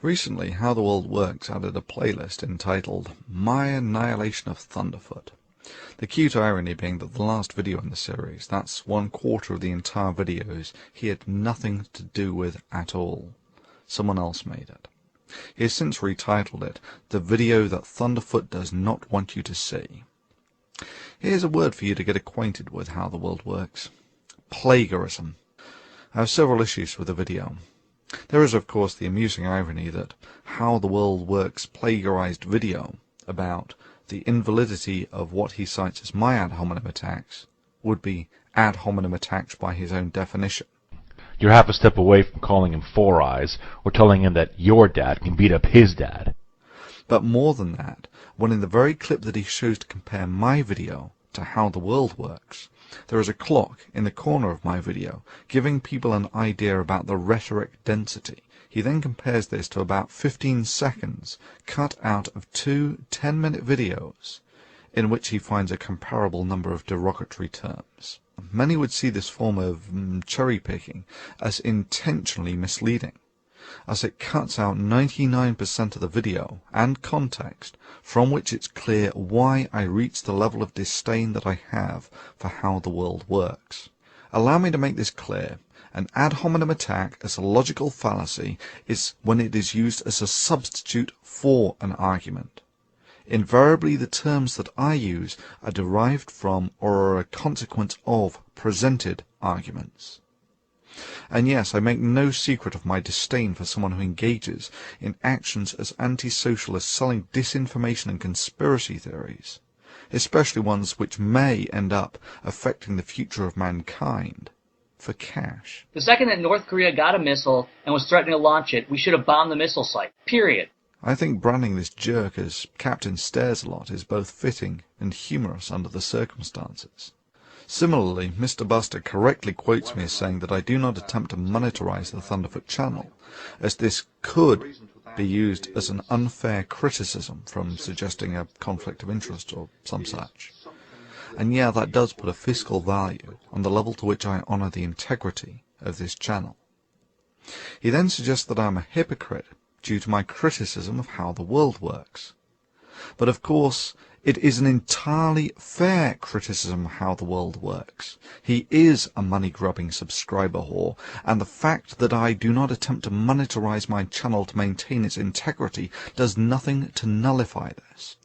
Recently, How the World Works added a playlist entitled My Annihilation of Thunderfoot. The cute irony being that the last video in the series, that's 1/4 of the entire videos, he had nothing to do with at all. Someone else made it. He has since retitled it, The Video That Thunderfoot Does Not Want You to See. Here's a word for you to get acquainted with How the World Works. Plagiarism. I have several issues with the video. There is, of course, the amusing irony that How the World Works plagiarized video about the invalidity of what he cites as my ad hominem attacks would be ad hominem attacks by his own definition. You're half a step away from calling him Four Eyes or telling him that your dad can beat up his dad. But more than that, when in the very clip that he shows to compare my video to How the World Works, there is a clock in the corner of my video giving people an idea about the rhetoric density. He then compares this to about 15 seconds cut out of two 10-minute videos in which he finds a comparable number of derogatory terms. Many would see this form of cherry-picking as intentionally misleading, as it cuts out 99% of the video and context from which it's clear why I reach the level of disdain that I have for How the World Works. Allow me to make this clear. An ad hominem attack as a logical fallacy is when it is used as a substitute for an argument. Invariably the terms that I use are derived from or are a consequence of presented arguments. And yes, I make no secret of my disdain for someone who engages in actions as antisocial as selling disinformation and conspiracy theories, especially ones which may end up affecting the future of mankind, for cash. The second that North Korea got a missile and was threatening to launch it, we should have bombed the missile site. Period. I think branding this jerk as Captain Stares-a-Lot is both fitting and humorous under the circumstances. Similarly, Mr. Buster correctly quotes me as saying that I do not attempt to monetize the Thunderfoot channel, as this could be used as an unfair criticism from suggesting a conflict of interest or some such. And yeah, that does put a fiscal value on the level to which I honor the integrity of this channel. He then suggests that I am a hypocrite due to my criticism of How the World Works. But of course, it is an entirely fair criticism of How the World Works. He is a money-grubbing subscriber whore, and the fact that I do not attempt to monetize my channel to maintain its integrity does nothing to nullify this.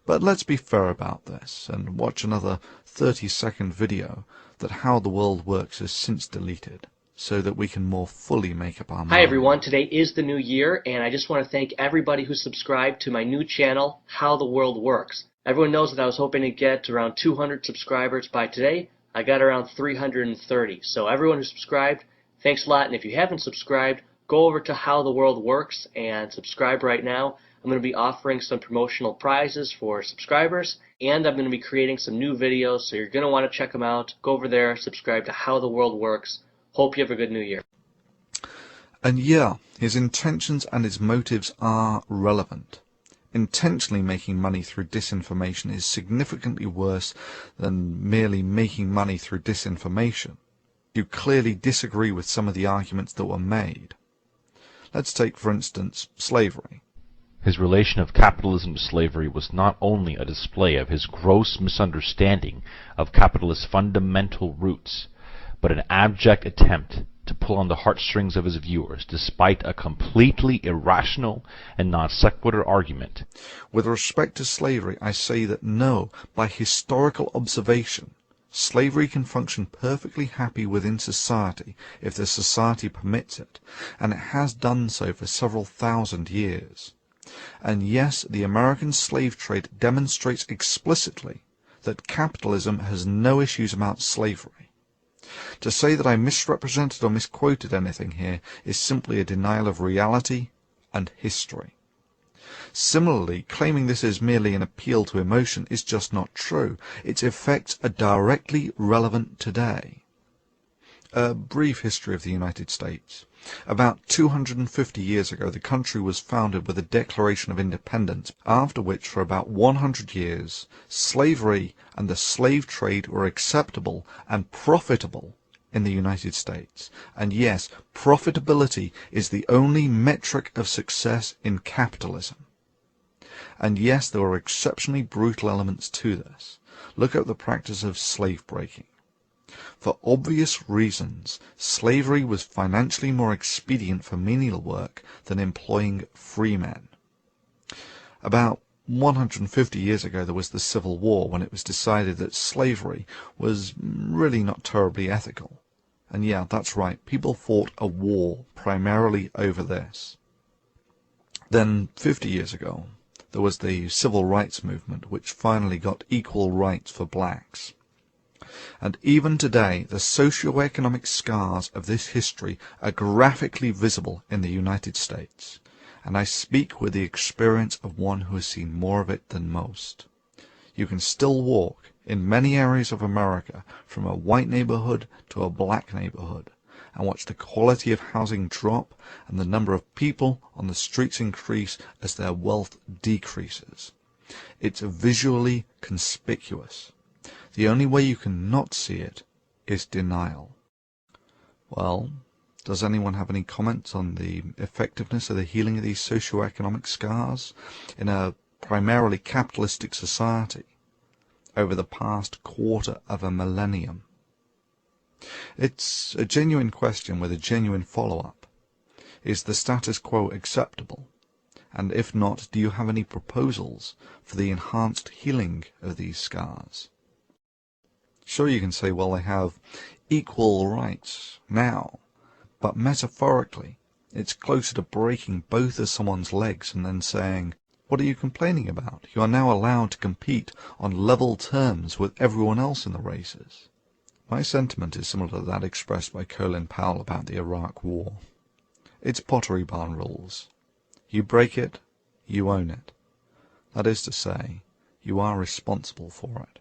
But let's be fair about this, and watch another 30-second video that How the World Works has since deleted, so that we can more fully make up our mind. Hi everyone, today is the new year, and I just want to thank everybody who subscribed to my new channel, How the World Works. Everyone knows that I was hoping to get around 200 subscribers by today. I got around 330. So everyone who subscribed, thanks a lot. And if you haven't subscribed, go over to How the World Works and subscribe right now. I'm going to be offering some promotional prizes for subscribers, and I'm going to be creating some new videos, so you're going to want to check them out. Go over there, subscribe to How the World Works. Hope you have a good new year. And yeah, his intentions and his motives are relevant. Intentionally making money through disinformation is significantly worse than merely making money through disinformation. You clearly disagree with some of the arguments that were made. Let's take, for instance, slavery. His relation of capitalism to slavery was not only a display of his gross misunderstanding of capitalist fundamental roots, but an abject attempt to pull on the heartstrings of his viewers, despite a completely irrational and non sequitur argument. With respect to slavery, I say that no, by historical observation, slavery can function perfectly happy within society if the society permits it, and it has done so for several thousand years. And yes, the American slave trade demonstrates explicitly that capitalism has no issues about slavery. To say that I misrepresented or misquoted anything here is simply a denial of reality and history. Similarly, claiming this is merely an appeal to emotion is just not true. Its effects are directly relevant today. A brief history of the United States. About 250 years ago, the country was founded with a Declaration of Independence, after which, for about 100 years, slavery and the slave trade were acceptable and profitable in the United States. And yes, profitability is the only metric of success in capitalism. And yes, there are exceptionally brutal elements to this. Look at the practice of slave breaking. For obvious reasons, slavery was financially more expedient for menial work than employing free men. About 150 years ago there was the Civil War, when it was decided that slavery was really not terribly ethical. And yeah, that's right, people fought a war primarily over this. Then 50 years ago there was the Civil Rights Movement, which finally got equal rights for blacks. And even today, the socio-economic scars of this history are graphically visible in the United States. And I speak with the experience of one who has seen more of it than most. You can still walk in many areas of America from a white neighborhood to a black neighborhood and watch the quality of housing drop and the number of people on the streets increase as their wealth decreases. It's visually conspicuous. The only way you can not see it is denial. Well, does anyone have any comments on the effectiveness of the healing of these socio-economic scars in a primarily capitalistic society over the past quarter of a millennium? It's a genuine question with a genuine follow-up. Is the status quo acceptable? And if not, do you have any proposals for the enhanced healing of these scars? Sure, you can say, well, they have equal rights now, but metaphorically, it's closer to breaking both of someone's legs and then saying, what are you complaining about? You are now allowed to compete on level terms with everyone else in the races. My sentiment is similar to that expressed by Colin Powell about the Iraq War. It's Pottery Barn rules. You break it, you own it. That is to say, you are responsible for it.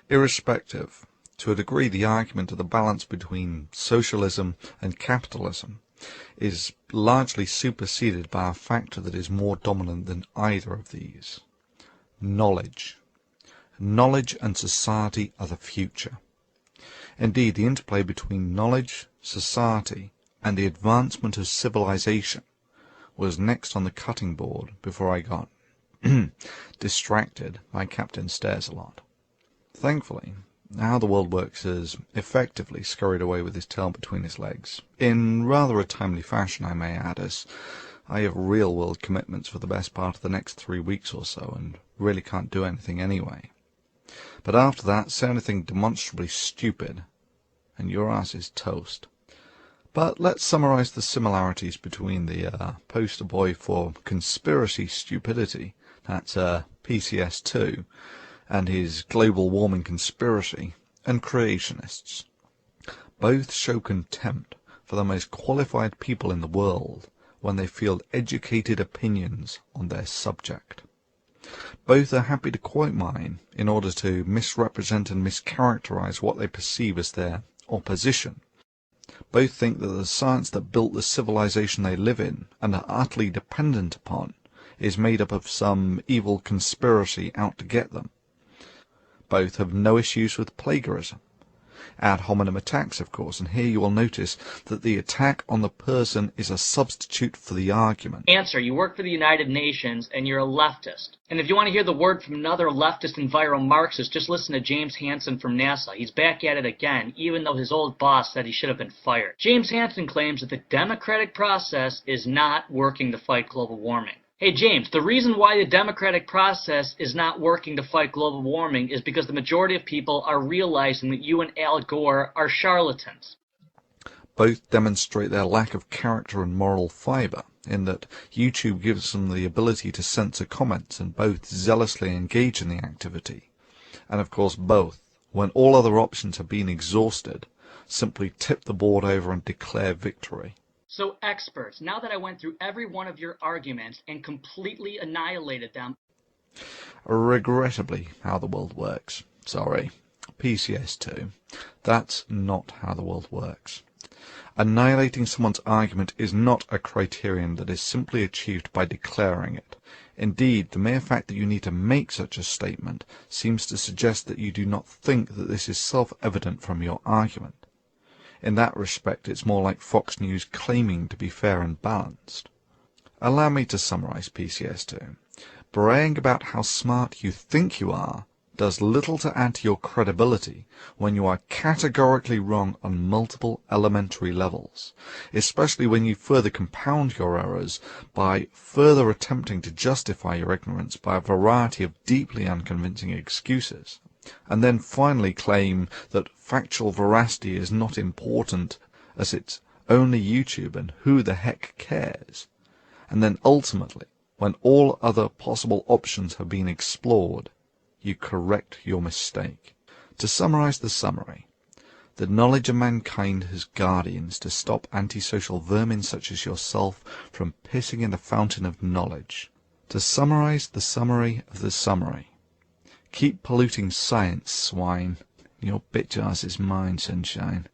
Irrespective, to a degree, the argument of the balance between socialism and capitalism is largely superseded by a factor that is more dominant than either of these: knowledge. Knowledge and society are the future. Indeed, the interplay between knowledge, society, and the advancement of civilization was next on the cutting board before I got distracted by Captain Stairs-a-Lot. Thankfully, How the World Works has effectively scurried away with his tail between his legs, in rather a timely fashion, I may add, as I have real-world commitments for the best part of the next 3 weeks or so, and really can't do anything anyway. But after that, say anything demonstrably stupid, and your ass is toast. But let's summarize the similarities between the poster boy for conspiracy stupidity, that's PCS2, and his global warming conspiracy, and creationists. Both show contempt for the most qualified people in the world when they field educated opinions on their subject. Both are happy to quote mine in order to misrepresent and mischaracterize what they perceive as their opposition. Both think that the science that built the civilization they live in and are utterly dependent upon is made up of some evil conspiracy out to get them. Both have no issues with plagiarism. Ad hominem attacks, of course, and here you will notice that the attack on the person is a substitute for the argument. Answer: you work for the United Nations and you're a leftist. And if you want to hear the word from another leftist and viral Marxist, just listen to James Hansen from NASA. He's back at it again, even though his old boss said he should have been fired. James Hansen claims that the democratic process is not working to fight global warming. Hey James, the reason why the democratic process is not working to fight global warming is because the majority of people are realizing that you and Al Gore are charlatans. Both demonstrate their lack of character and moral fiber, in that YouTube gives them the ability to censor comments, and both zealously engage in the activity. And of course both, when all other options have been exhausted, simply tip the board over and declare victory. So experts, now that I went through every one of your arguments and completely annihilated them... Regrettably, How the World Works. Sorry. PCS2. That's not how the world works. Annihilating someone's argument is not a criterion that is simply achieved by declaring it. Indeed, the mere fact that you need to make such a statement seems to suggest that you do not think that this is self-evident from your argument. In that respect, it's more like Fox News claiming to be fair and balanced. Allow me to summarize PCS2. Braying about how smart you think you are does little to add to your credibility when you are categorically wrong on multiple elementary levels, especially when you further compound your errors by further attempting to justify your ignorance by a variety of deeply unconvincing excuses, and then finally claim that factual veracity is not important as it's only YouTube and who the heck cares, and then ultimately, when all other possible options have been explored, you correct your mistake. To summarize the summary, the knowledge of mankind has guardians to stop antisocial vermin such as yourself from pissing in the fountain of knowledge. To summarize the summary of the summary, keep polluting science, swine. Your bit jars is mine, sunshine.